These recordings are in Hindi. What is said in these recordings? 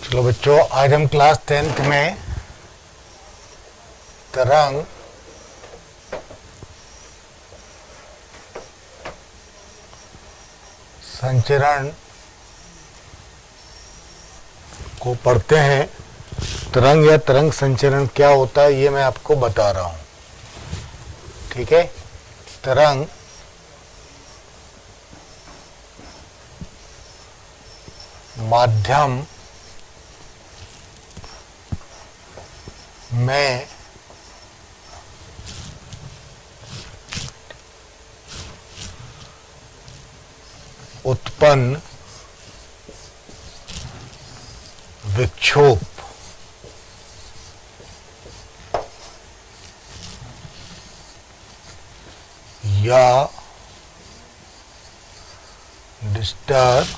चलो बच्चों, आज हम क्लास 10th में तरंग संचरण को पढ़ते हैं। तरंग या तरंग संचरण क्या होता है ये मैं आपको बता रहा हूं। ठीक है, तरंग माध्यम में उत्पन्न विक्षोभ या डिस्टरबेंस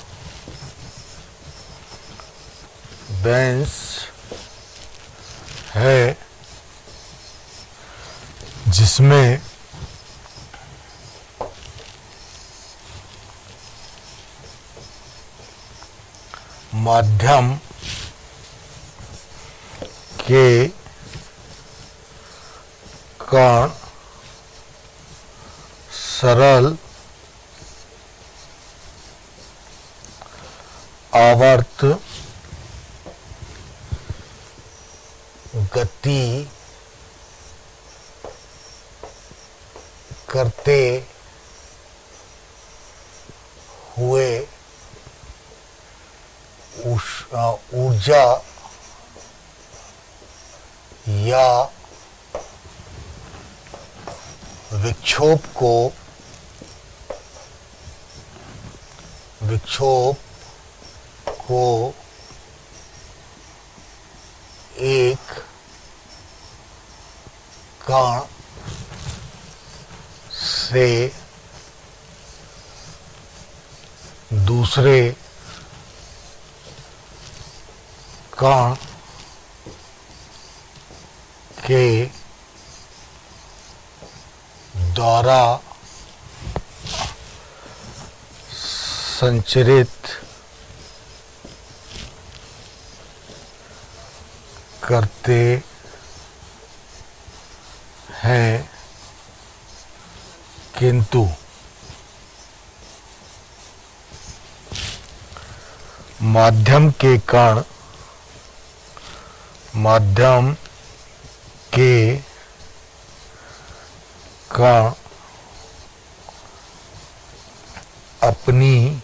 है, जिसमें माध्यम के कण सरल आवर्त गति करते हुए ऊर्जा या विक्षोभ को एक कण से दूसरे कण के द्वारा संचरित करते हैं, किंतु माध्यम के कण अपनी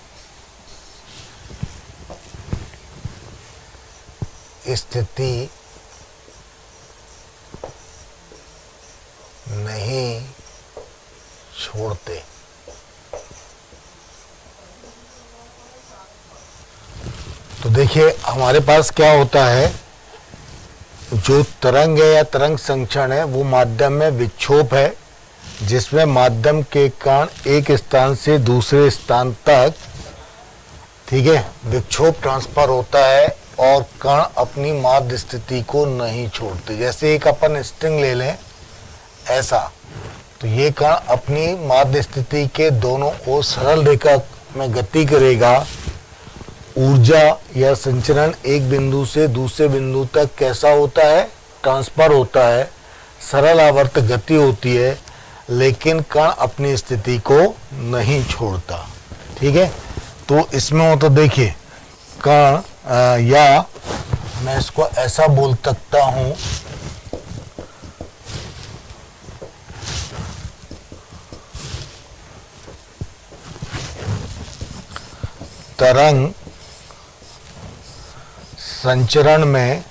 स्थिति नहीं छोड़ते। तो देखिए, हमारे पास क्या होता है, जो तरंग है या तरंग संचरण है वो माध्यम में विक्षोभ है, जिसमें माध्यम के कण एक स्थान से दूसरे स्थान तक, ठीक है, विक्षोभ ट्रांसफर होता है और कण अपनी माध्य स्थिति को नहीं छोड़ते। जैसे एक अपन स्ट्रिंग ले लें ऐसा, तो ये कण अपनी माध्य स्थिति के दोनों ओर सरल रेखा में गति करेगा। ऊर्जा या संचरण एक बिंदु से दूसरे बिंदु तक कैसा होता है, ट्रांसफर होता है, सरल आवर्त गति होती है, लेकिन कण अपनी स्थिति को नहीं छोड़ता। ठीक है, तो इसमें हो तो देखिए कण या मैं इसको ऐसा बोल सकता हूं, तरंग संचरण में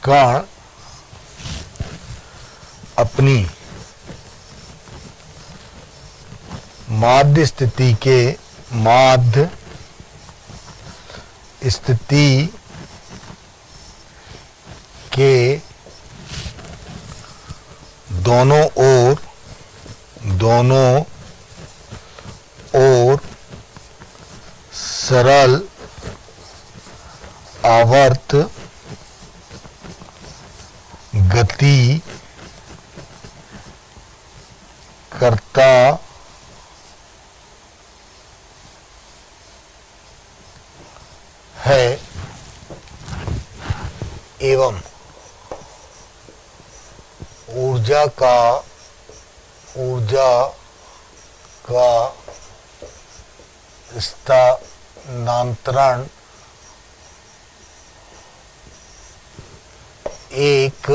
कण अपनी माध्य स्थिति के दोनों ओर सरल आवर्त गति करता है एवं ऊर्जा का स्थानांतरण एक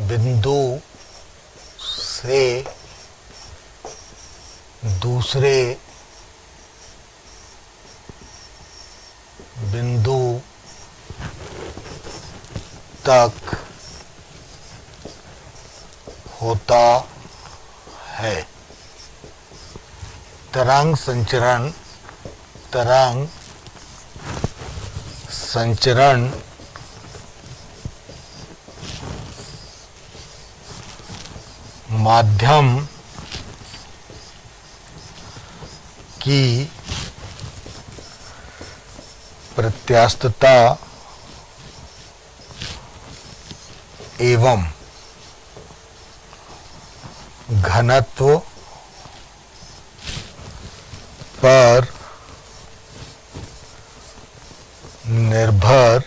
बिंदु से दूसरे बिंदु तक होता है। तरंग संचरण माध्यम की प्रत्यास्थता एवं घनत्व पर निर्भर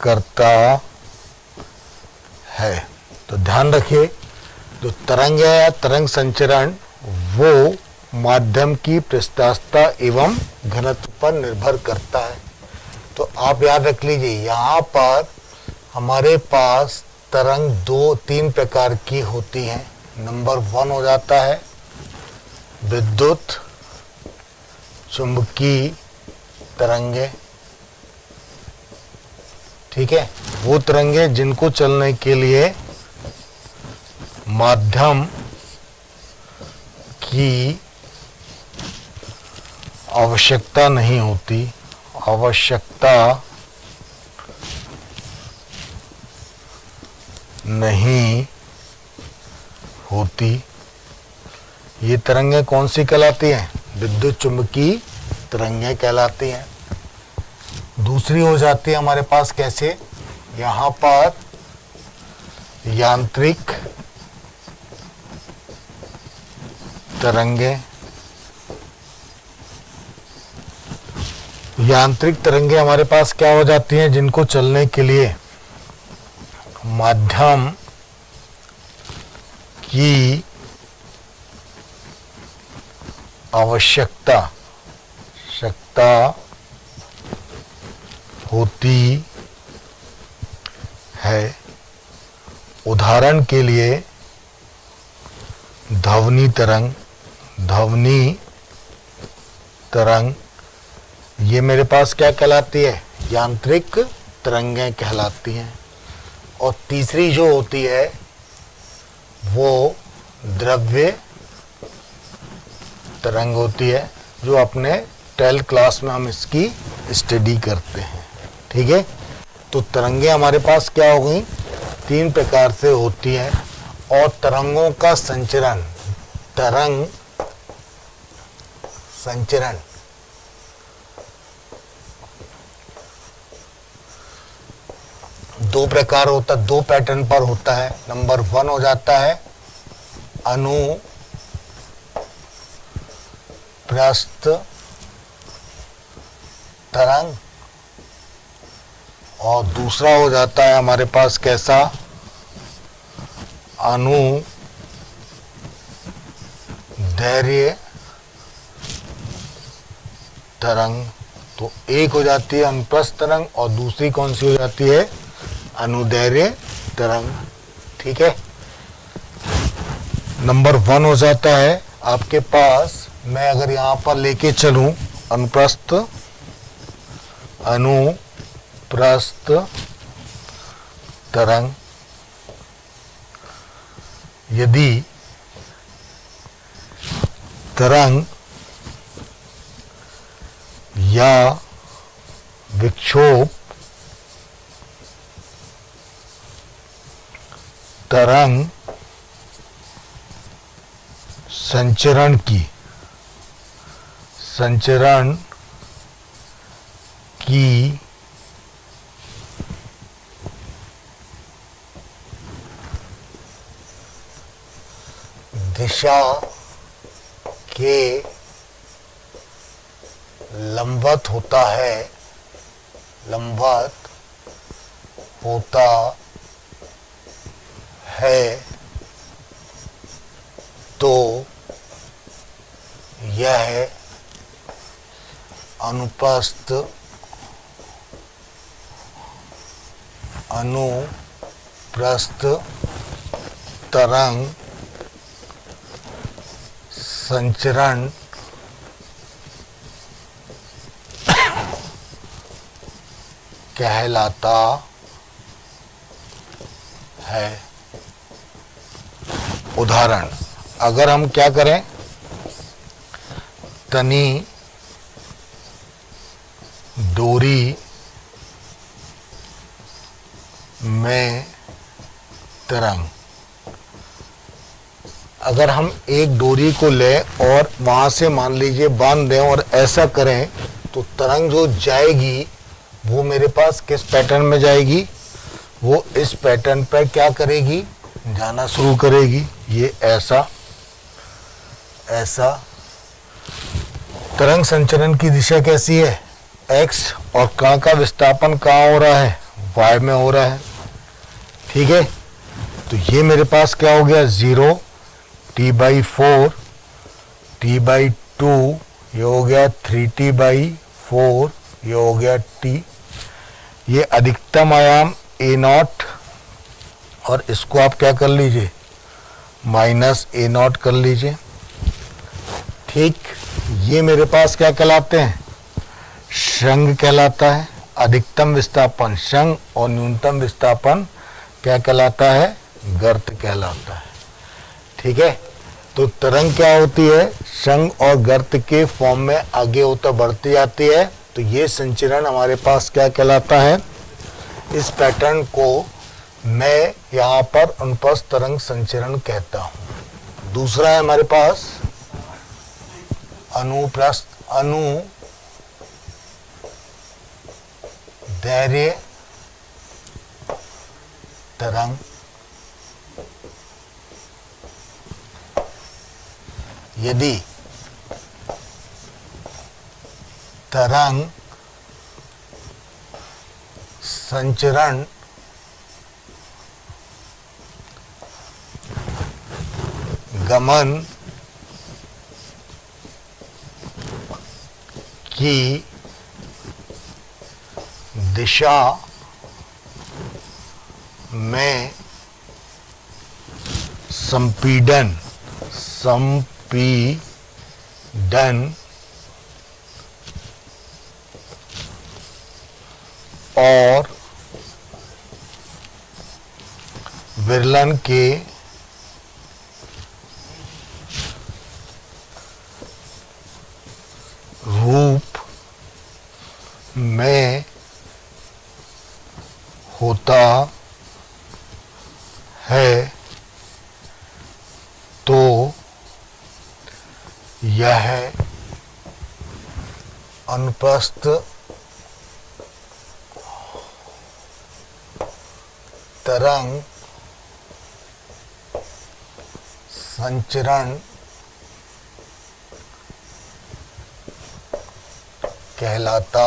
करता है। तो ध्यान रखिए, जो तरंग है या तरंग संचरण वो माध्यम की प्रत्यास्थता एवं घनत्व पर निर्भर करता है। तो आप याद रख लीजिए, यहाँ पर हमारे पास तरंग 2-3 प्रकार की होती हैं। नंबर 1 हो जाता है विद्युत चुंबकीय तरंगे, ठीक है। वो तरंगे जिनको चलने के लिए माध्यम की आवश्यकता नहीं होती, ये तरंगें कौन सी कहलाती हैं? विद्युत चुंबकीय तरंगें कहलाती हैं। दूसरी हो जाती है हमारे पास कैसे, यहाँ पर यांत्रिक तरंगे। यांत्रिक तरंगे हमारे पास क्या हो जाती हैं, जिनको चलने के लिए माध्यम की आवश्यकता होती है। उदाहरण के लिए ध्वनि तरंग ये मेरे पास क्या कहलाती है? यांत्रिक तरंगें कहलाती हैं। और तीसरी जो होती है वो द्रव्य तरंग होती है, जो अपने 12th क्लास में हम इसकी स्टडी करते हैं, ठीक है। तो तरंगे हमारे पास क्या हो गई? 3 प्रकार से होती हैं। और तरंगों का संचरण, तरंग संचरण दो प्रकार होता, 2 पैटर्न पर होता है। नंबर 1 हो जाता है अनुप्रस्थ तरंग, और दूसरा हो जाता है हमारे पास कैसा? अनुदैर्ध्य तरंग। तो एक हो जाती है अनुप्रस्थ तरंग और दूसरी कौन सी हो जाती है? अनुदैर्ध्य तरंग, ठीक है। नंबर 1 हो जाता है आपके पास, मैं अगर यहाँ पर लेके चलूं अनुप्रस्थ तरंग, यदि तरंग या विक्षोभ तरंग संचरण की दिशा के लंबवत होता है, लंबवत होता है तो यह अनुप्रस्थ तरंग संचरण कहलाता है। उदाहरण, अगर हम क्या करें, तनी डोरी में तरंग, अगर हम एक डोरी को लें और वहां से मान लीजिए बांध दें और ऐसा करें तो तरंग जो जाएगी वो मेरे पास किस पैटर्न में जाएगी, वो इस पैटर्न पर क्या करेगी, जाना शुरू करेगी। ये ऐसा ऐसा। तरंग संचरण की दिशा कैसी है, x, और कण का विस्थापन कहाँ हो रहा है, y में हो रहा है। ठीक है, तो ये मेरे पास क्या हो गया, 0, t/4, t/2, ये हो गया 3t/4, ये हो गया t। ये अधिकतम आयाम a0, और इसको आप क्या कर लीजिए, -a0 कर लीजिए। ठीक, ये मेरे पास क्या कहलाते हैं, शंग कहलाता है। अधिकतम विस्थापन शंग और न्यूनतम विस्थापन क्या कहलाता है, गर्त कहलाता है। ठीक है, तो तरंग क्या होती है, शंग और गर्त के फॉर्म में आगे होता बढ़ती जाती है। तो ये संचरण हमारे पास क्या कहलाता है, इस पैटर्न को मैं यहाँ पर अनुप्रस्थ तरंग संचरण कहता हूँ। दूसरा है हमारे पास अनुदैर्ध्य तरंग। यदि तरंग संचरण गमन की दिशा में संपीड़न और विरलन के रूप में होता है तो यह अनुप्रस्थ तरंग संचरण कहलाता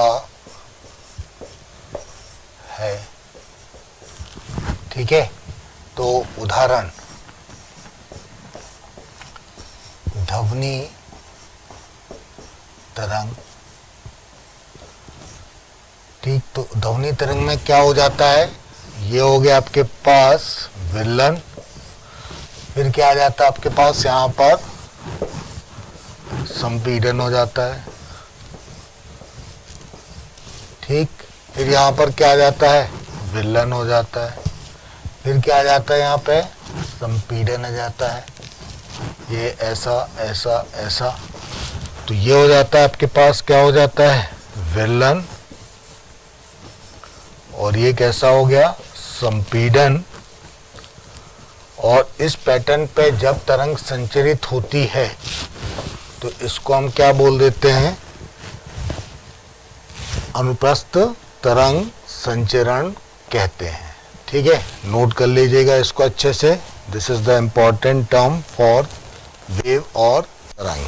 है। ठीक है, तो उदाहरण, ध्वनि तरंग। ठीक, तो ध्वनि तरंग में क्या हो जाता है, ये हो गया आपके पास विरलन, फिर क्या आ जाता है आपके पास, यहाँ पर संपीड़न हो जाता है। ठीक, फिर यहाँ पर क्या आ जाता है, विरलन हो जाता है, फिर क्या आ जाता है, यहाँ पे संपीड़न आ जाता है। ये ऐसा ऐसा ऐसा, तो ये हो जाता है आपके पास, क्या हो जाता है, विरलन, और ये कैसा हो गया, संपीड़न। और इस पैटर्न पे जब तरंग संचरित होती है तो इसको हम क्या बोल देते हैं, अनुप्रस्थ तरंग संचरण कहते हैं। ठीक है, नोट कर लीजिएगा इसको अच्छे से। This is the important term for wave और तरंग।